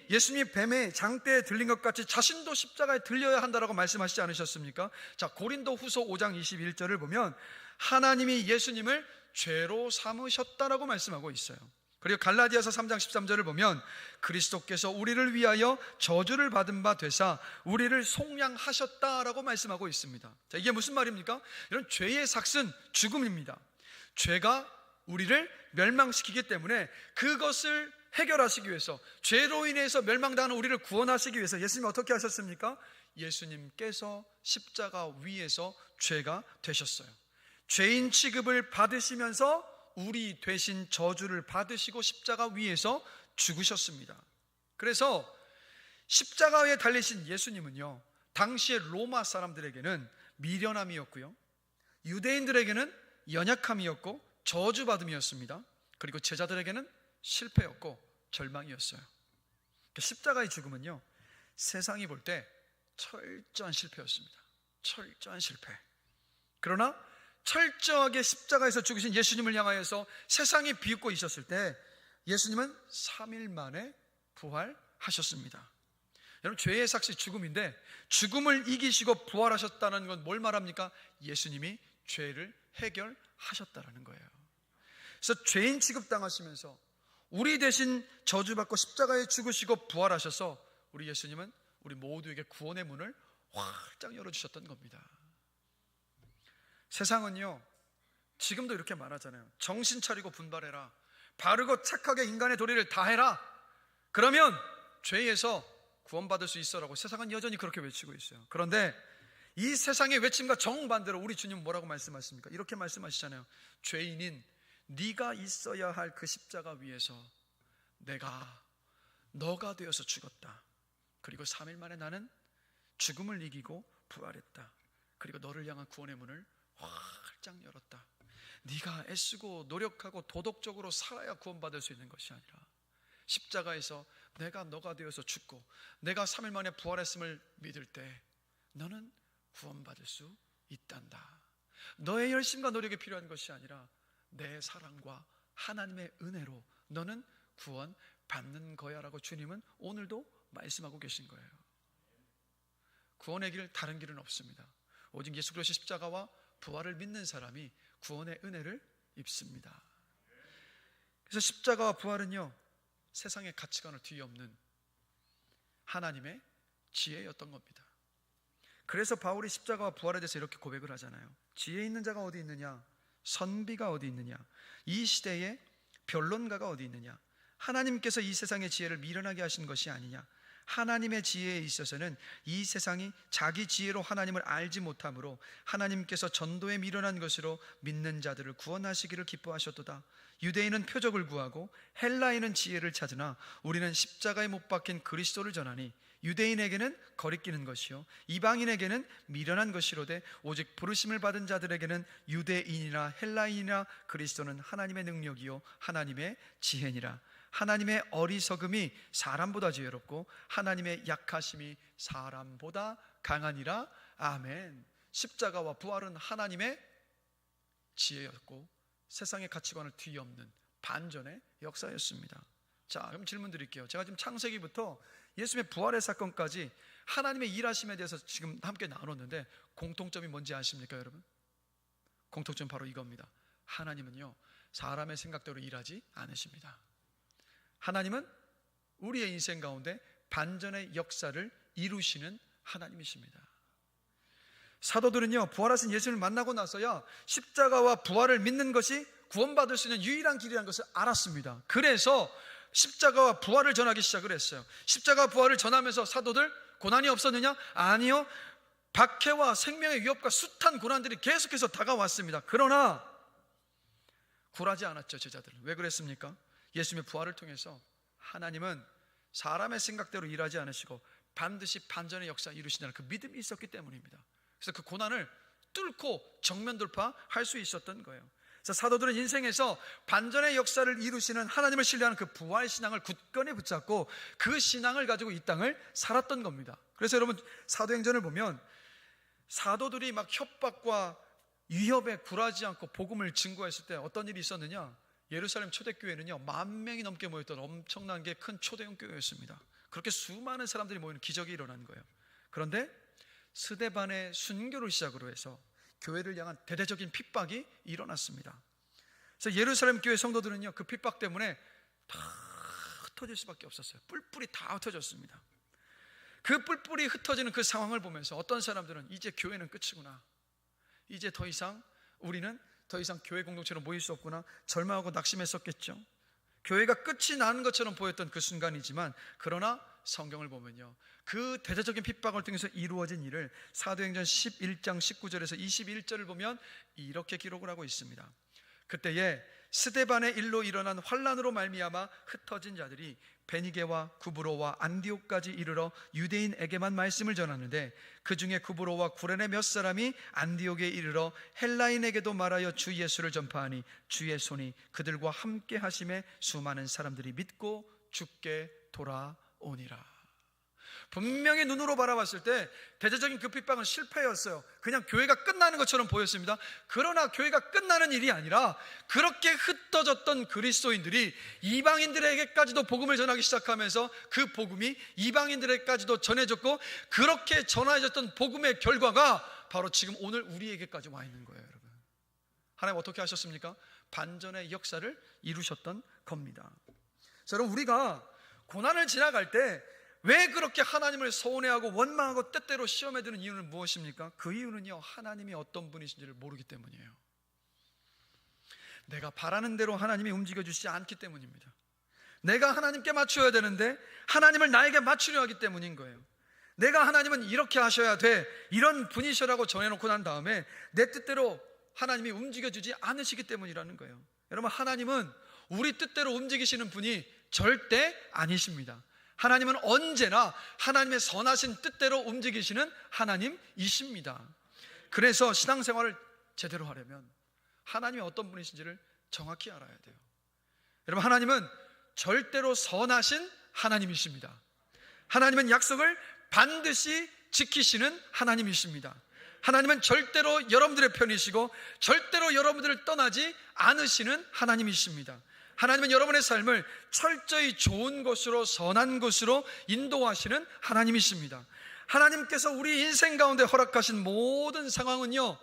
뱀의 장대에 들린 것 같이 자신도 십자가에 들려야 한다라고 말씀하시지 않으셨습니까? 자, 고린도후서 5장 21절을 보면 하나님이 예수님을 죄로 삼으셨다라고 말씀하고 있어요. 그리고 갈라디아서 3장 13절을 보면 그리스도께서 우리를 위하여 저주를 받은 바 되사 우리를 속량하셨다라고 말씀하고 있습니다. 자, 이게 무슨 말입니까? 이런 죄의 삭은 죽음입니다. 죄가 우리를 멸망시키기 때문에 그것을 해결하시기 위해서, 죄로 인해서 멸망당하는 우리를 구원하시기 위해서 예수님이 어떻게 하셨습니까? 예수님께서 십자가 위에서 죄가 되셨어요. 죄인 취급을 받으시면서 우리 대신 저주를 받으시고 십자가 위에서 죽으셨습니다. 그래서 십자가에 달리신 예수님은요, 당시의 로마 사람들에게는 미련함이었고요, 유대인들에게는 연약함이었고 저주받음이었습니다. 그리고 제자들에게는 실패였고 절망이었어요. 십자가의 죽음은요, 세상이 볼 때 철저한 실패였습니다. 철저한 실패. 그러나 철저하게 십자가에서 죽으신 예수님을 향하여서 세상이 비웃고 있었을 때 예수님은 3일 만에 부활하셨습니다. 여러분, 죄의 삭이 죽음인데 죽음을 이기시고 부활하셨다는 건 뭘 말합니까? 예수님이 죄를 해결하셨다는 거예요. 그래서 죄인 취급당하시면서 우리 대신 저주받고 십자가에 죽으시고 부활하셔서 우리 예수님은 우리 모두에게 구원의 문을 활짝 열어주셨던 겁니다. 세상은요, 지금도 이렇게 말하잖아요. 정신 차리고 분발해라. 바르고 착하게 인간의 도리를 다해라. 그러면 죄에서 구원받을 수 있어라고 세상은 여전히 그렇게 외치고 있어요. 그런데 이 세상의 외침과 정반대로 우리 주님은 뭐라고 말씀하십니까? 이렇게 말씀하시잖아요. 죄인인 네가 있어야 할 그 십자가 위에서 내가 너가 되어서 죽었다. 그리고 3일 만에 나는 죽음을 이기고 부활했다. 그리고 너를 향한 구원의 문을 활짝 열었다. 네가 애쓰고 노력하고 도덕적으로 살아야 구원받을 수 있는 것이 아니라 십자가에서 내가 너가 되어서 죽고 내가 3일 만에 부활했음을 믿을 때 너는 구원받을 수 있단다. 너의 열심과 노력이 필요한 것이 아니라 내 사랑과 하나님의 은혜로 너는 구원받는 거야 라고 주님은 오늘도 말씀하고 계신 거예요. 구원의 길, 다른 길은 없습니다. 오직 예수 그리스도의 십자가와 부활을 믿는 사람이 구원의 은혜를 입습니다. 그래서 십자가와 부활은요, 세상의 가치관을 뒤엎는 하나님의 지혜였던 겁니다. 그래서 바울이 십자가와 부활에 대해서 이렇게 고백을 하잖아요. 지혜 있는 자가 어디 있느냐? 선비가 어디 있느냐? 이 시대에 변론가가 어디 있느냐? 하나님께서 이 세상의 지혜를 미련하게 하신 것이 아니냐? 하나님의 지혜에 있어서는 이 세상이 자기 지혜로 하나님을 알지 못하므로 하나님께서 전도에 미련한 것으로 믿는 자들을 구원하시기를 기뻐하셨도다. 유대인은 표적을 구하고 헬라인은 지혜를 찾으나 우리는 십자가에 못 박힌 그리스도를 전하니 유대인에게는 거리끼는 것이요 이방인에게는 미련한 것이로되 오직 부르심을 받은 자들에게는 유대인이나 헬라인이나 그리스도는 하나님의 능력이요 하나님의 지혜니라. 하나님의 어리석음이 사람보다 지혜롭고 하나님의 약하심이 사람보다 강하니라. 아멘. 십자가와 부활은 하나님의 지혜였고 세상의 가치관을 뒤엎는 반전의 역사였습니다. 자, 그럼 질문 드릴게요. 제가 지금 창세기부터 예수님의 부활의 사건까지 하나님의 일하심에 대해서 지금 함께 나눴는데 공통점이 뭔지 아십니까, 여러분? 공통점 바로 이겁니다. 하나님은요, 사람의 생각대로 일하지 않으십니다. 하나님은 우리의 인생 가운데 반전의 역사를 이루시는 하나님이십니다. 사도들은요, 부활하신 예수님을 만나고 나서야 십자가와 부활을 믿는 것이 구원받을 수 있는 유일한 길이라는 것을 알았습니다. 그래서 십자가와 부활을 전하기 시작을 했어요. 십자가와 부활을 전하면서 사도들 고난이 없었느냐? 아니요. 박해와 생명의 위협과 숱한 고난들이 계속해서 다가왔습니다. 그러나 굴하지 않았죠, 제자들은. 왜 그랬습니까? 예수님의 부활을 통해서 하나님은 사람의 생각대로 일하지 않으시고 반드시 반전의 역사 이루신다는 그 믿음이 있었기 때문입니다. 그래서 그 고난을 뚫고 정면 돌파할 수 있었던 거예요. 그래서 사도들은 인생에서 반전의 역사를 이루시는 하나님을 신뢰하는 그 부활 신앙을 굳건히 붙잡고 그 신앙을 가지고 이 땅을 살았던 겁니다. 그래서 여러분, 사도행전을 보면 사도들이 막 협박과 위협에 굴하지 않고 복음을 증거했을 때 어떤 일이 있었느냐? 예루살렘 초대교회는요, 10,000명이 넘게 모였던 엄청난 게 큰 초대형 교회였습니다. 그렇게 수많은 사람들이 모이는 기적이 일어난 거예요. 그런데 스데반의 순교를 시작으로 해서 교회를 향한 대대적인 핍박이 일어났습니다. 그래서 예루살렘 교회 성도들은요, 그 핍박 때문에 다 흩어질 수밖에 없었어요. 뿔뿔이 다 흩어졌습니다. 그 뿔뿔이 흩어지는 그 상황을 보면서 어떤 사람들은 이제 교회는 끝이구나, 이제 더 이상 우리는 더 이상 교회 공동체로 모일 수 없구나, 절망하고 낙심했었겠죠. 교회가 끝이 나는 것처럼 보였던 그 순간이지만, 그러나 성경을 보면요, 그 대대적인 핍박을 통해서 이루어진 일을 사도행전 11장 19절에서 21절을 보면 이렇게 기록을 하고 있습니다. 그때에 스데반의 일로 일어난 환난으로 말미암아 흩어진 자들이 베니게와 구브로와 안디옥까지 이르러 유대인에게만 말씀을 전하는데, 그 중에 구브로와 구레네 몇 사람이 안디옥에 이르러 헬라인에게도 말하여 주 예수를 전파하니 주의 손이 그들과 함께 하심에 수많은 사람들이 믿고 죽게 돌아오니라. 분명히 눈으로 바라봤을 때 대대적인 그 핍박은 실패였어요. 그냥 교회가 끝나는 것처럼 보였습니다. 그러나 교회가 끝나는 일이 아니라 그렇게 흩어졌던 그리스도인들이 이방인들에게까지도 복음을 전하기 시작하면서 그 복음이 이방인들에게까지도 전해졌고, 그렇게 전해졌던 복음의 결과가 바로 지금 오늘 우리에게까지 와 있는 거예요. 여러분, 하나님 어떻게 하셨습니까? 반전의 역사를 이루셨던 겁니다. 자, 여러분, 우리가 고난을 지나갈 때 왜 그렇게 하나님을 서운해하고 원망하고 때때로 시험에 드는 이유는 무엇입니까? 그 이유는요, 하나님이 어떤 분이신지를 모르기 때문이에요. 내가 바라는 대로 하나님이 움직여주시지 않기 때문입니다. 내가 하나님께 맞춰야 되는데 하나님을 나에게 맞추려 하기 때문인 거예요. 내가 하나님은 이렇게 하셔야 돼, 이런 분이시라고 정해놓고 난 다음에 내 뜻대로 하나님이 움직여주지 않으시기 때문이라는 거예요. 여러분, 하나님은 우리 뜻대로 움직이시는 분이 절대 아니십니다. 하나님은 언제나 하나님의 선하신 뜻대로 움직이시는 하나님이십니다. 그래서 신앙생활을 제대로 하려면 하나님이 어떤 분이신지를 정확히 알아야 돼요. 여러분, 하나님은 절대로 선하신 하나님이십니다. 하나님은 약속을 반드시 지키시는 하나님이십니다. 하나님은 절대로 여러분들의 편이시고 절대로 여러분들을 떠나지 않으시는 하나님이십니다. 하나님은 여러분의 삶을 철저히 좋은 곳으로, 선한 곳으로 인도하시는 하나님이십니다. 하나님께서 우리 인생 가운데 허락하신 모든 상황은요,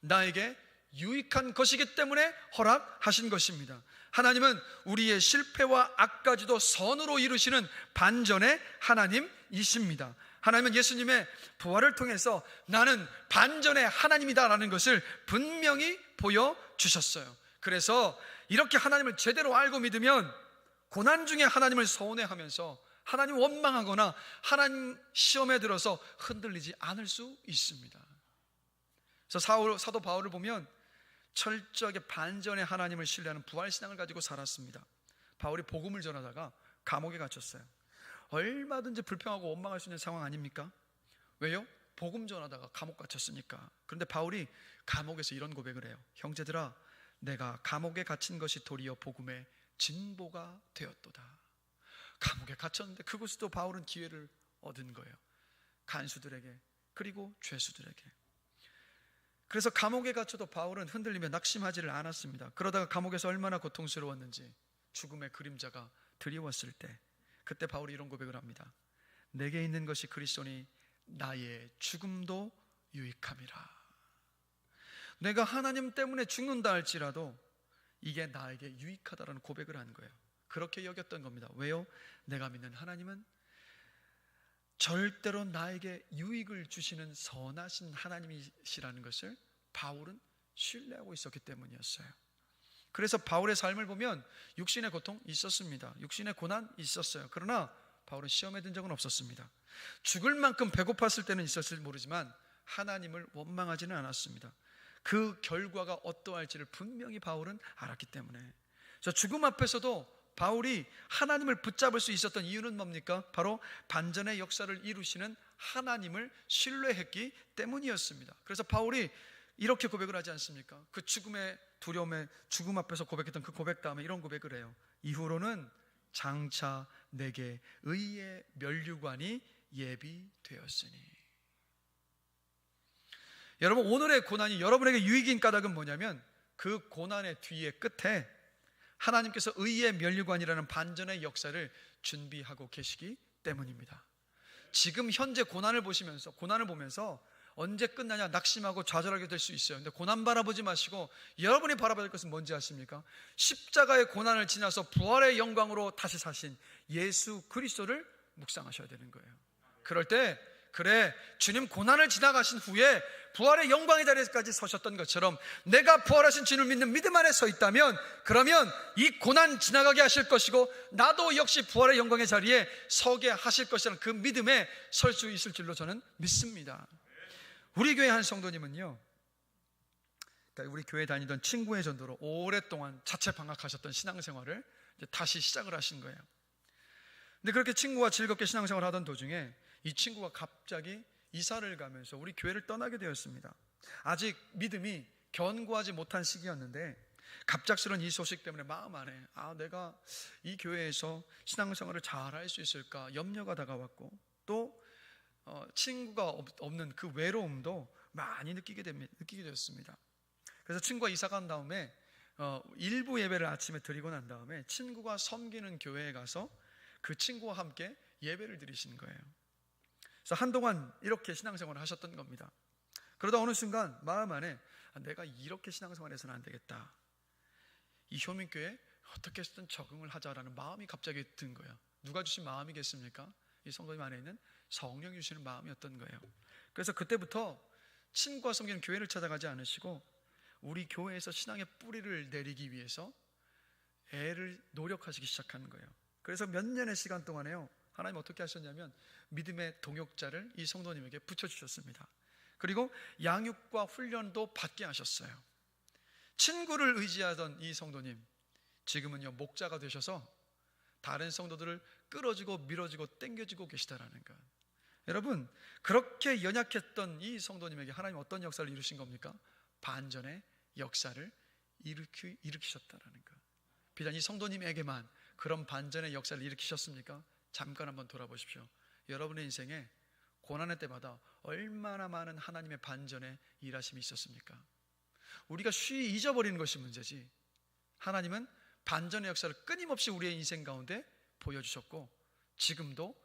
나에게 유익한 것이기 때문에 허락하신 것입니다. 하나님은 우리의 실패와 악까지도 선으로 이루시는 반전의 하나님이십니다. 하나님은 예수님의 부활을 통해서 나는 반전의 하나님이다라는 것을 분명히 보여주셨어요. 그래서 이렇게 하나님을 제대로 알고 믿으면 고난 중에 하나님을 서운해하면서 하나님 원망하거나 하나님 시험에 들어서 흔들리지 않을 수 있습니다. 그래서 사도 바울을 보면 철저하게 반전의 하나님을 신뢰하는 부활신앙을 가지고 살았습니다. 바울이 복음을 전하다가 감옥에 갇혔어요. 얼마든지 불평하고 원망할 수 있는 상황 아닙니까? 왜요? 복음 전하다가 감옥 갇혔으니까. 그런데 바울이 감옥에서 이런 고백을 해요. 형제들아, 내가 감옥에 갇힌 것이 도리어 복음의 진보가 되었도다. 감옥에 갇혔는데 그곳에도 바울은 기회를 얻은 거예요. 간수들에게, 그리고 죄수들에게. 그래서 감옥에 갇혀도 바울은 흔들리며 낙심하지를 않았습니다. 그러다가 감옥에서 얼마나 고통스러웠는지 죽음의 그림자가 드리웠을 때, 그때 바울이 이런 고백을 합니다. 내게 있는 것이 그리스도니 나의 죽음도 유익함이라. 내가 하나님 때문에 죽는다 할지라도 이게 나에게 유익하다라는 고백을 한 거예요. 그렇게 여겼던 겁니다. 왜요? 내가 믿는 하나님은 절대로 나에게 유익을 주시는 선하신 하나님이시라는 것을 바울은 신뢰하고 있었기 때문이었어요. 그래서 바울의 삶을 보면 육신의 고통 있었습니다. 육신의 고난 있었어요. 그러나 바울은 시험에 든 적은 없었습니다. 죽을 만큼 배고팠을 때는 있었을지 모르지만 하나님을 원망하지는 않았습니다. 그 결과가 어떠할지를 분명히 바울은 알았기 때문에. 그래서 죽음 앞에서도 바울이 하나님을 붙잡을 수 있었던 이유는 뭡니까? 바로 반전의 역사를 이루시는 하나님을 신뢰했기 때문이었습니다. 그래서 바울이 이렇게 고백을 하지 않습니까? 그 죽음의 두려움에 죽음 앞에서 고백했던 그 고백 다음에 이런 고백을 해요. 이후로는 장차 내게 의의 면류관이 예비되었으니. 여러분, 오늘의 고난이 여러분에게 유익인 까닭은 뭐냐면 그 고난의 뒤에 끝에 하나님께서 의의 면류관이라는 반전의 역사를 준비하고 계시기 때문입니다. 지금 현재 고난을 보면서 언제 끝나냐 낙심하고 좌절하게 될 수 있어요. 근데 고난 바라보지 마시고 여러분이 바라봐야 될 것은 뭔지 아십니까? 십자가의 고난을 지나서 부활의 영광으로 다시 사신 예수 그리스도를 묵상하셔야 되는 거예요. 그럴 때 그래, 주님 고난을 지나가신 후에 부활의 영광의 자리에까지 서셨던 것처럼 내가 부활하신 주님을 믿는 믿음 안에 서 있다면, 그러면 이 고난 지나가게 하실 것이고 나도 역시 부활의 영광의 자리에 서게 하실 것이라는 그 믿음에 설 수 있을 줄로 저는 믿습니다. 우리 교회 한 성도님은요, 우리 교회 다니던 친구의 전도로 오랫동안 자체 방학하셨던 신앙생활을 이제 다시 시작을 하신 거예요. 근데 그렇게 친구와 즐겁게 신앙생활을 하던 도중에 이 친구가 갑자기 이사를 가면서 우리 교회를 떠나게 되었습니다. 아직 믿음이 견고하지 못한 시기였는데 갑작스러운 이 소식 때문에 마음 안에 내가 이 교회에서 신앙생활을 잘 할 수 있을까 염려가 다가왔고, 또 친구가 없는 그 외로움도 많이 느끼게 되었습니다. 그래서 친구가 이사 간 다음에 일부 예배를 아침에 드리고 난 다음에 친구가 섬기는 교회에 가서 그 친구와 함께 예배를 드리신 거예요. 그래서 한동안 이렇게 신앙생활을 하셨던 겁니다. 그러다 어느 순간 마음 안에 내가 이렇게 신앙생활해서는 안 되겠다, 이 효민교회에 어떻게 해서든 적응을 하자라는 마음이 갑자기 든 거예요. 누가 주신 마음이겠습니까? 이 성도님 안에 있는 성령이 주시는 마음이었던 거예요. 그래서 그때부터 친구가 섬기는 교회를 찾아가지 않으시고 우리 교회에서 신앙의 뿌리를 내리기 위해서 애를 노력하시기 시작한 거예요. 그래서 몇 년의 시간 동안에요, 하나님 어떻게 하셨냐면 믿음의 동역자를 이 성도님에게 붙여주셨습니다. 그리고 양육과 훈련도 받게 하셨어요. 친구를 의지하던 이 성도님, 지금은요 목자가 되셔서 다른 성도들을 끌어주고 밀어주고 땡겨주고 계시다라는 것. 여러분, 그렇게 연약했던 이 성도님에게 하나님 어떤 역사를 이루신 겁니까? 반전의 역사를 일으키셨다라는 것. 비단 이 성도님에게만 그런 반전의 역사를 일으키셨습니까? 잠깐 한번 돌아보십시오. 여러분의 인생에 고난의 때마다 얼마나 많은 하나님의 반전의 일하심이 있었습니까? 우리가 쉬이 잊어버리는 것이 문제지, 하나님은 반전의 역사를 끊임없이 우리의 인생 가운데 보여주셨고 지금도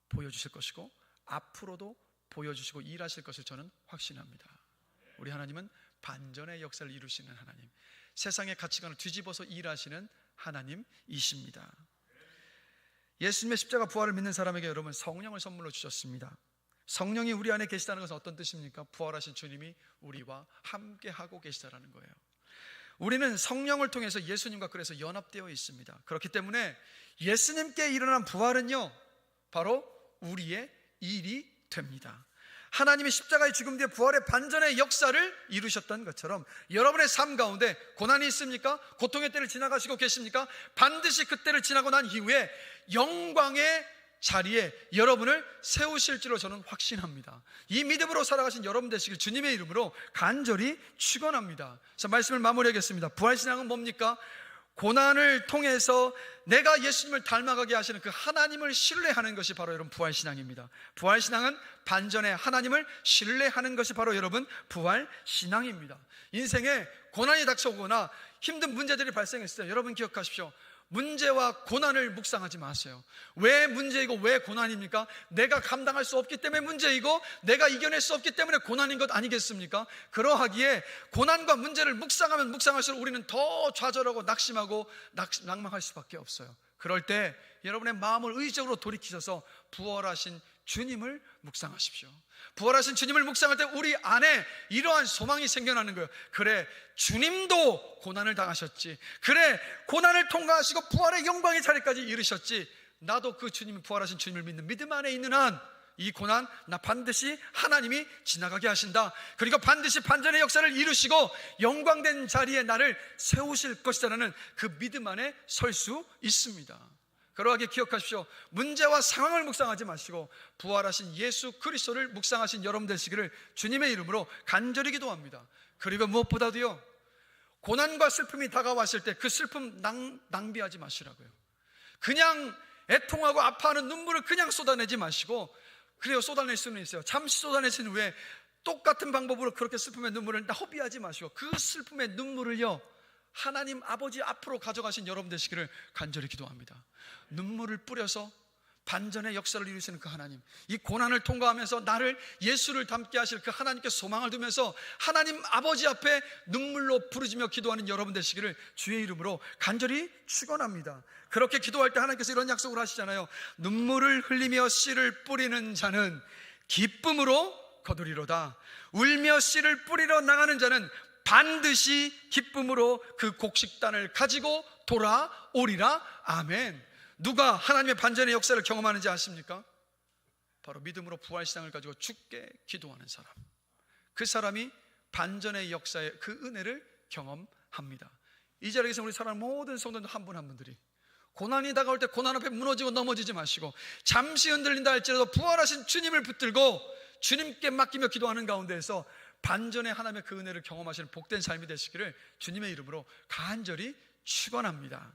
보여주실 것이고 앞으로도 보여주시고 일하실 것을 저는 확신합니다. 우리 하나님은 반전의 역사를 이루시는 하나님, 세상의 가치관을 뒤집어서 일하시는 하나님이십니다. 예수님의 십자가 부활을 믿는 사람에게 여러분 성령을 선물로 주셨습니다. 성령이 우리 안에 계시다는 것은 어떤 뜻입니까? 부활하신 주님이 우리와 함께 하고 계시다라는 거예요. 우리는 성령을 통해서 예수님과 그래서 연합되어 있습니다. 그렇기 때문에 예수님께 일어난 부활은요, 바로 우리의 일이 됩니다. 하나님이 십자가의 죽음 뒤에 부활의 반전의 역사를 이루셨던 것처럼 여러분의 삶 가운데 고난이 있습니까? 고통의 때를 지나가시고 계십니까? 반드시 그 때를 지나고 난 이후에 영광의 자리에 여러분을 세우실 줄로 저는 확신합니다. 이 믿음으로 살아가신 여러분 되시길 주님의 이름으로 간절히 축원합니다. 자, 말씀을 마무리하겠습니다. 부활신앙은 뭡니까? 고난을 통해서 내가 예수님을 닮아가게 하시는 그 하나님을 신뢰하는 것이 바로 여러분 부활신앙입니다. 부활신앙은 반전에 하나님을 신뢰하는 것이 바로 여러분 부활신앙입니다. 인생에 고난이 닥쳐오거나 힘든 문제들이 발생했을 때 여러분 기억하십시오. 문제와 고난을 묵상하지 마세요. 왜 문제이고 왜 고난입니까? 내가 감당할 수 없기 때문에 문제이고 내가 이겨낼 수 없기 때문에 고난인 것 아니겠습니까? 그러하기에 고난과 문제를 묵상하면 묵상할수록 우리는 더 좌절하고 낙심하고 낭망할 수밖에 없어요. 그럴 때 여러분의 마음을 의적으로 돌이키셔서 부활하신 주님을 묵상하십시오. 부활하신 주님을 묵상할 때 우리 안에 이러한 소망이 생겨나는 거예요. 그래, 주님도 고난을 당하셨지. 그래, 고난을 통과하시고 부활의 영광의 자리까지 이르셨지. 나도 그 주님, 부활하신 주님을 믿는 믿음 안에 있는 한 이 고난 나 반드시 하나님이 지나가게 하신다. 그리고 반드시 반전의 역사를 이루시고 영광된 자리에 나를 세우실 것이라는 그 믿음 안에 설 수 있습니다. 그러하게 기억하십시오. 문제와 상황을 묵상하지 마시고 부활하신 예수 그리스도를 묵상하신 여러분 되시기를 주님의 이름으로 간절히 기도합니다. 그리고 무엇보다도요, 고난과 슬픔이 다가왔을 때 그 슬픔 낭비하지 마시라고요. 그냥 애통하고 아파하는 눈물을 그냥 쏟아내지 마시고, 그래요, 쏟아낼 수는 있어요. 잠시 쏟아내신 후에 똑같은 방법으로 그렇게 슬픔의 눈물을 허비하지 마시고 그 슬픔의 눈물을요, 하나님 아버지 앞으로 가져가신 여러분 되시기를 간절히 기도합니다. 눈물을 뿌려서 반전의 역사를 이루시는 그 하나님, 이 고난을 통과하면서 나를 예수를 닮게 하실 그 하나님께 소망을 두면서 하나님 아버지 앞에 눈물로 부르짖며 기도하는 여러분 되시기를 주의 이름으로 간절히 축원합니다. 그렇게 기도할 때 하나님께서 이런 약속을 하시잖아요. 눈물을 흘리며 씨를 뿌리는 자는 기쁨으로 거두리로다. 울며 씨를 뿌리러 나가는 자는 반드시 기쁨으로 그 곡식단을 가지고 돌아오리라. 아멘. 누가 하나님의 반전의 역사를 경험하는지 아십니까? 바로 믿음으로 부활신앙을 가지고 죽게 기도하는 사람. 그 사람이 반전의 역사의 그 은혜를 경험합니다. 이 자리에서 우리 사랑하는 모든 성도들 한 분 한 분들이 고난이 다가올 때 고난 앞에 무너지고 넘어지지 마시고 잠시 흔들린다 할지라도 부활하신 주님을 붙들고 주님께 맡기며 기도하는 가운데에서 반전의 하나님의 그 은혜를 경험하시는 복된 삶이 되시기를 주님의 이름으로 간절히 축원합니다.